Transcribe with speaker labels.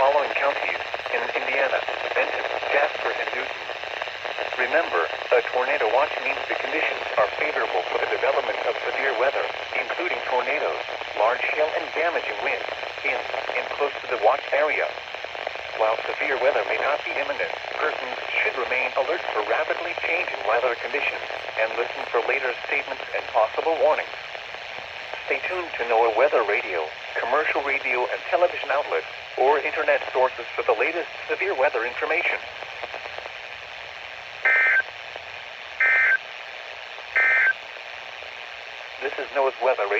Speaker 1: following counties in Indiana: Benton, Jasper, and Newton. Remember, a tornado watch means the conditions are favorable for the development of severe weather, including tornadoes, large hail, and damaging winds in and close to the watch area. While severe weather may not be imminent, persons should remain alert for rapidly changing weather conditions and listen for later statements and possible warnings. Stay tuned to NOAA weather radio, commercial radio and television outlets, or internet sources for the latest severe weather information. This is NOAA's weather radio.